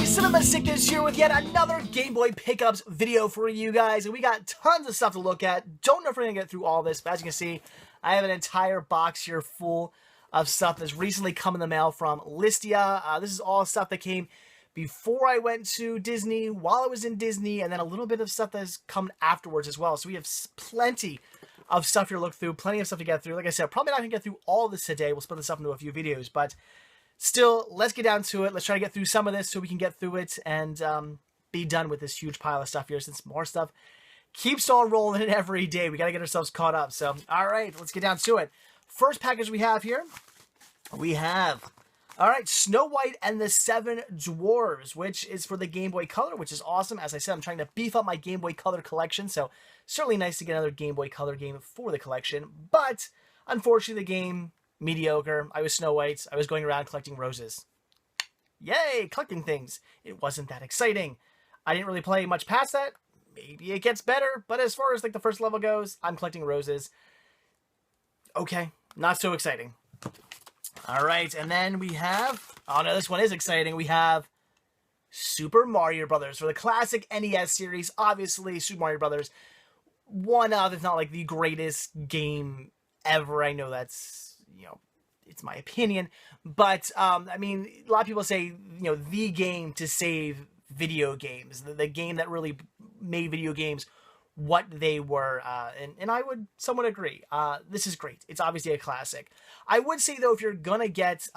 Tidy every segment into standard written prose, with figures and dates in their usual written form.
Cinema Sickness here with yet another Game Boy pickups video for you guys, and we got tons of stuff to look at. Don't know if we're going to get through all this, but as you can see, I have an entire box here full of stuff that's recently come in the mail from Listia. This is all stuff that came before I went to Disney, while I was in Disney, and then a little bit of stuff that has come afterwards as well. So we have plenty of stuff here to look through, plenty of stuff to get through. Like I said, probably not going to get through all of this today. We'll split this up into a few videos, but still, let's get down to it. Let's try to get through some of this so we can get through it and be done with this huge pile of stuff here, since more stuff keeps on rolling in every day. We got to get ourselves caught up. So, all right, let's get down to it. First package we have here, all right, Snow White and the Seven Dwarves, which is for the Game Boy Color, which is awesome. As I said, I'm trying to beef up my Game Boy Color collection, so certainly nice to get another Game Boy Color game for the collection. But, unfortunately, the game, mediocre. I was Snow White. I was going around collecting roses. Yay, collecting things. It wasn't that exciting. I didn't really play much past that. Maybe it gets better, but as far as like the first level goes, I'm collecting roses. Okay, not so exciting. All right, and then we have, oh no, this one is exciting. We have Super Mario Brothers for the classic NES series. Obviously, Super Mario Brothers, one of, if not like the greatest game ever. I know that's, you know, it's my opinion, but I mean, a lot of people say, you know, the game to save video games, the game that really made video games what they were, and I would somewhat agree. This is great. It's obviously a classic. I would say though, if you're gonna get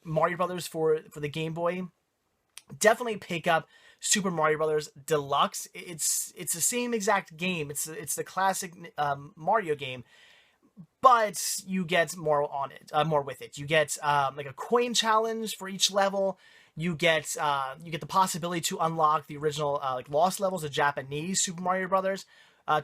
Mario Brothers for the Game Boy, definitely pick up Super Mario Brothers Deluxe. It's the same exact game. It's the classic Mario game, but you get more on it, more with it. You get like a coin challenge for each level. You get the possibility to unlock the original like lost levels of Japanese Super Mario Brothers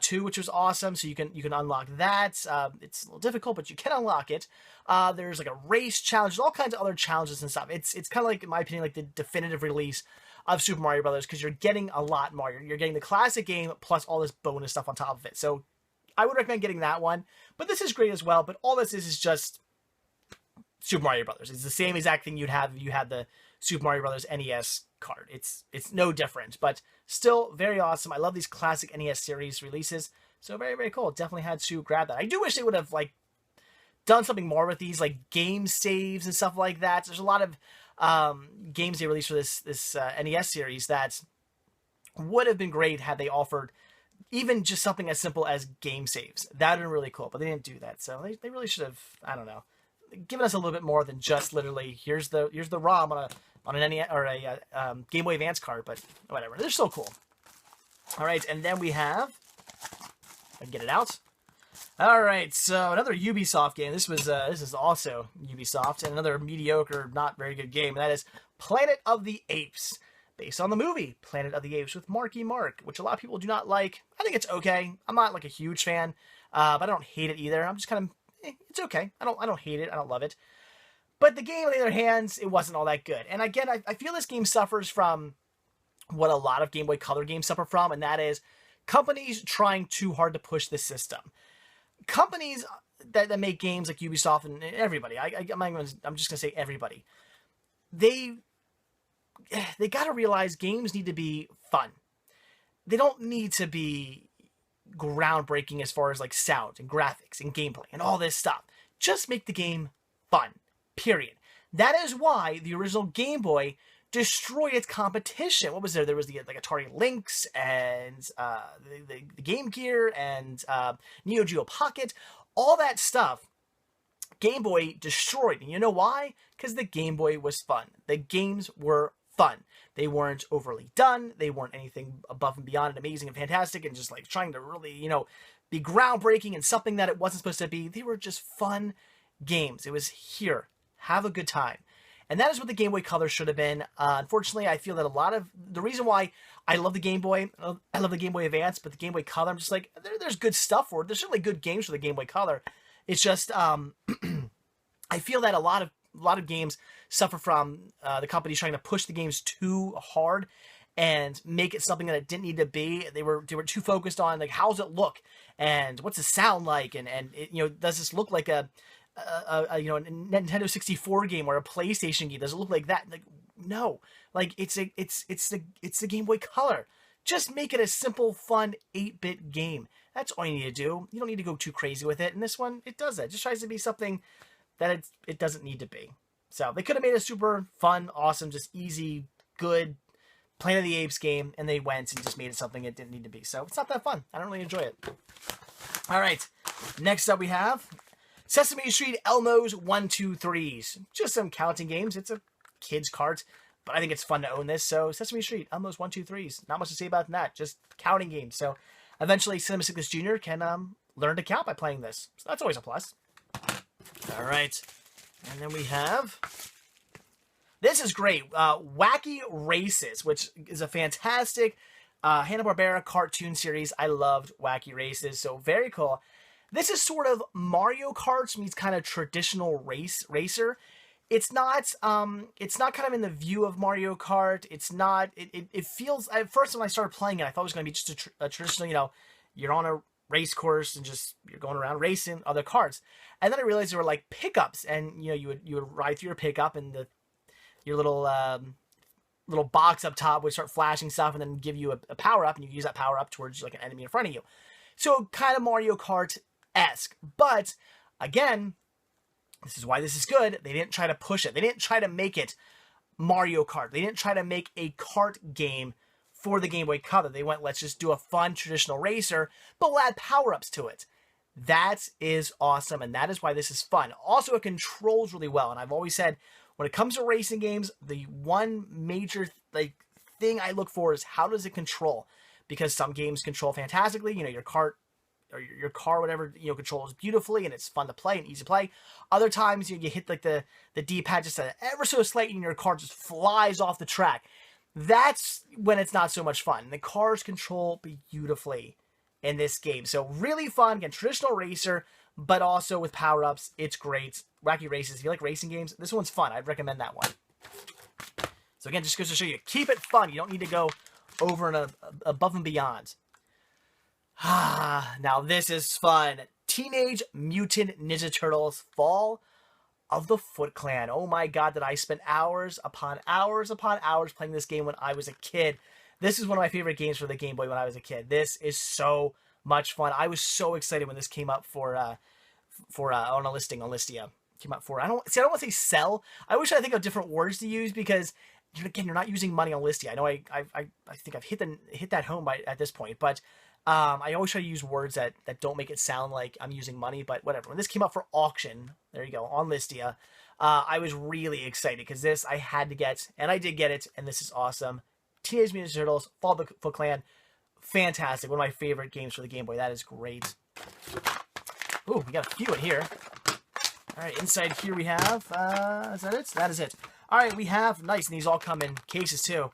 2, which was awesome. So you can unlock that. It's a little difficult, but you can unlock it. There's like a race challenge, all kinds of other challenges and stuff. It's kind of like, in my opinion, like the definitive release of Super Mario Brothers, because you're getting a lot more. You're getting the classic game plus all this bonus stuff on top of it. So I would recommend getting that one. But this is great as well. But all this is just Super Mario Brothers. It's the same exact thing you'd have if you had the Super Mario Brothers NES card. It's no different, but still very awesome. I love these classic NES series releases. So very, very cool. Definitely had to grab that. I do wish they would have like done something more with these, like game saves and stuff like that. There's a lot of games they released for this NES series that would have been great had they offered even just something as simple as game saves. That would have been really cool, but they didn't do that. So they really should have, I don't know, given us a little bit more than just literally here's the ROM on an NES or a Game Boy Advance card, but whatever. They're so cool. All right, and then we have, if I can get it out. All right, so another Ubisoft game. This is also Ubisoft, and another mediocre, not very good game. And that is Planet of the Apes, based on the movie Planet of the Apes with Marky Mark, which a lot of people do not like. I think it's okay. I'm not like a huge fan, but I don't hate it either. I'm just kind of, it's okay. I don't hate it. I don't love it. But the game, on the other hand, it wasn't all that good. And again, I feel this game suffers from what a lot of Game Boy Color games suffer from, and that is companies trying too hard to push the system. Companies that make games like Ubisoft and everybody, I'm just going to say everybody, they got to realize games need to be fun. They don't need to be groundbreaking as far as like sound and graphics and gameplay and all this stuff. Just make the game fun. Period. That is why the original Game Boy destroyed its competition. What was there? There was the like Atari Lynx and the Game Gear and Neo Geo Pocket. All that stuff, Game Boy destroyed. And you know why? Because the Game Boy was fun. The games were fun. They weren't overly done. They weren't anything above and beyond and amazing and fantastic and just like trying to really, you know, be groundbreaking and something that it wasn't supposed to be. They were just fun games. It was here. Have a good time. And that is what the Game Boy Color should have been. Unfortunately, I feel that a lot of the reason why I love the Game Boy, I love the Game Boy Advance, but the Game Boy Color, I'm just like, there's good stuff for it. There's certainly good games for the Game Boy Color. It's just, I feel that a lot of games suffer from the companies trying to push the games too hard and make it something that it didn't need to be. They were too focused on like, how's it look and what's it sound like, and it, you know, does this look like a Nintendo 64 game or a PlayStation game? Does it look like that? Like, no. Like, it's the Game Boy Color. Just make it a simple, fun 8-bit game. That's all you need to do. You don't need to go too crazy with it. And this one, it does that. It just tries to be something that it doesn't need to be. So they could have made a super fun, awesome, just easy, good Planet of the Apes game, and they went and just made it something it didn't need to be. So it's not that fun. I don't really enjoy it. All right. Next up we have Sesame Street Elmo's 1, 2, 3s. Just some counting games. It's a kid's cart, but I think it's fun to own this. So Sesame Street Elmo's 1, 2, 3s. Not much to say about that. Just counting games. So eventually Cinema Cyclist Jr. can learn to count by playing this. So that's always a plus. All right. And then we have... This is great. Wacky Races, which is a fantastic Hanna-Barbera cartoon series. I loved Wacky Races, so very cool. This is sort of Mario Kart meets kind of traditional racer. It's not kind of in the view of Mario Kart. It's not. It feels. At first, when I started playing it, I thought it was going to be just a traditional. You know, you're on a race course and just you're going around racing other karts. And then I realized there were like pickups, and you know you would ride through your pickup, and your little box up top would start flashing stuff and then give you a power-up, and you use that power-up towards like an enemy in front of you. So kind of Mario Kart-esque. But, again, this is why this is good. They didn't try to push it. They didn't try to make it Mario Kart. They didn't try to make a kart game for the Game Boy Color. They went, let's just do a fun traditional racer, but we'll add power-ups to it. That is awesome, and that is why this is fun. Also, it controls really well, and I've always said, when it comes to racing games, the one major thing I look for is how does it control? Because some games control fantastically. You know, your cart or your car, whatever, you know, controls beautifully and it's fun to play and easy to play. Other times you hit like the D-pad just ever so slightly and your car just flies off the track. That's when it's not so much fun. The cars control beautifully in this game. So really fun. Again, traditional racer, but also with power-ups. It's great. Wacky Races. If you like racing games, this one's fun. I'd recommend that one. So again, just goes to show you, keep it fun. You don't need to go over and above and beyond. Now this is fun. Teenage Mutant Ninja Turtles Fall of the Foot Clan. Oh my god, did I spend hours upon hours upon hours playing this game when I was a kid. This is one of my favorite games for the Game Boy when I was a kid. This is so much fun. I was so excited when this came up for on a listing on Listia. Came out for, I don't want to say sell. I wish I think of different words to use because again, you're not using money on Listia. I know I think I've hit that home at this point, but I always try to use words that don't make it sound like I'm using money, but whatever. When this came up for auction, there you go, on Listia, I was really excited because this I had to get, and I did get it, and this is awesome. Teenage Mutant Ninja Turtles Fall of the Foot Clan, fantastic. One of my favorite games for the Game Boy. That is great. Ooh, we got a few in here. All right, inside here we have, is that it? That is it. All right, we have, nice, and these all come in cases too.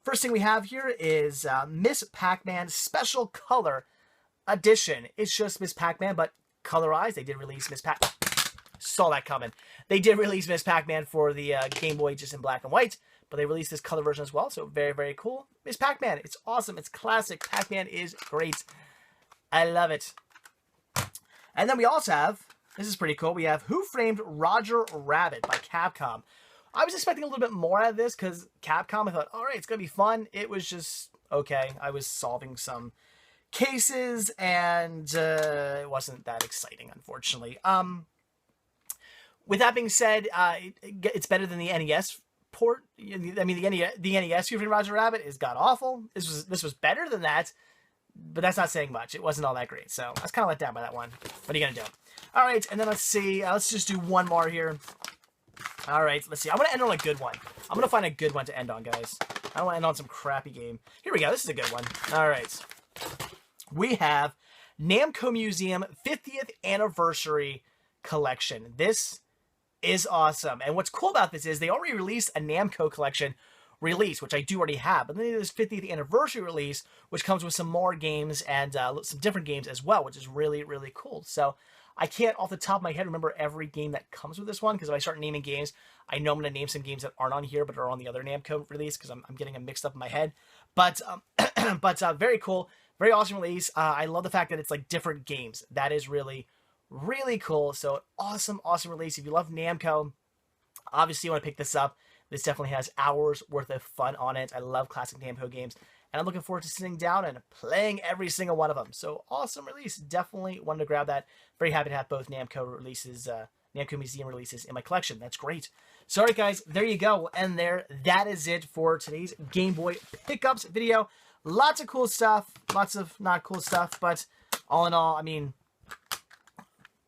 First thing we have here is Miss Pac-Man Special Color Edition. It's just Miss Pac-Man, but colorized. They did release Miss Pac... Saw that coming. They did release Miss Pac-Man for the Game Boy just in black and white, but they released this color version as well, so very, very cool. Miss Pac-Man, it's awesome. It's classic. Pac-Man is great. I love it. And then we also have... This is pretty cool. We have Who Framed Roger Rabbit by Capcom. I was expecting a little bit more out of this because Capcom, I thought, all right, it's going to be fun. It was just okay. I was solving some cases and it wasn't that exciting, unfortunately. With that being said, it's better than the NES port. I mean, the NES Who Framed Roger Rabbit is god-awful. This was better than that, but that's not saying much. It wasn't all that great, so I was kind of let down by that one. What are you going to do? All right, and then let's see. Let's just do one more here. All right, let's see. I'm going to end on a good one. I'm going to find a good one to end on, guys. I don't want to end on some crappy game. Here we go. This is a good one. All right. We have Namco Museum 50th Anniversary Collection. This is awesome. And what's cool about this is they already released a Namco Collection release, which I do already have. But then there's this 50th Anniversary release, which comes with some more games and some different games as well, which is really, really cool. So I can't off the top of my head remember every game that comes with this one, because if I start naming games, I know I'm going to name some games that aren't on here but are on the other Namco release, because I'm getting them mixed up in my head. But very cool, very awesome release. I love the fact that it's like different games. That is really, really cool. So awesome, awesome release. If you love Namco, obviously you want to pick this up. This definitely has hours worth of fun on it. I love classic Namco games, and I'm looking forward to sitting down and playing every single one of them. So awesome release. Definitely wanted to grab that. Very happy to have both Namco releases, Namco Museum releases in my collection. That's great. So, alright guys, there you go. And that is it for today's Game Boy pickups video. Lots of cool stuff, lots of not cool stuff, but all in all, I mean,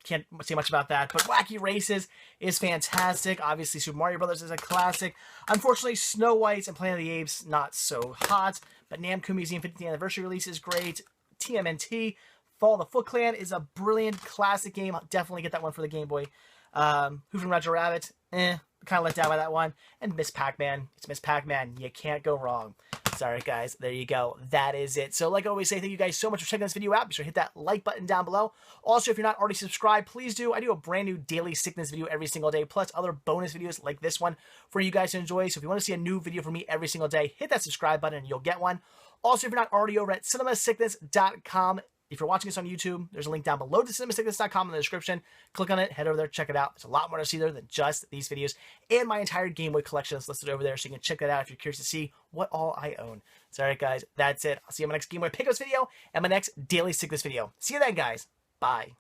can't say much about that, but Wacky Races is fantastic. Obviously, Super Mario Brothers is a classic. Unfortunately, Snow White and Planet of the Apes, not so hot, but Namco Museum 50th Anniversary release is great. TMNT, Fall of the Foot Clan is a brilliant classic game. I'll definitely get that one for the Game Boy. Who from Roger Rabbit, kind of let down by that one. And Miss Pac-Man, it's Miss Pac-Man. You can't go wrong. Sorry, guys. There you go. That is it. So, like I always say, thank you guys so much for checking this video out. Be sure to hit that like button down below. Also, if you're not already subscribed, please do. I do a brand new daily sickness video every single day, plus other bonus videos like this one for you guys to enjoy. So, if you want to see a new video from me every single day, hit that subscribe button and you'll get one. Also, if you're not already over at cinemasickness.com, if you're watching this on YouTube, there's a link down below to cinemasickness.com in the description. Click on it, head over there, check it out. There's a lot more to see there than just these videos. And my entire Game Boy collection is listed over there, so you can check that out if you're curious to see what all I own. So, alright guys, that's it. I'll see you in my next Game Boy Pickups video and my next Daily Sickness video. See you then, guys. Bye.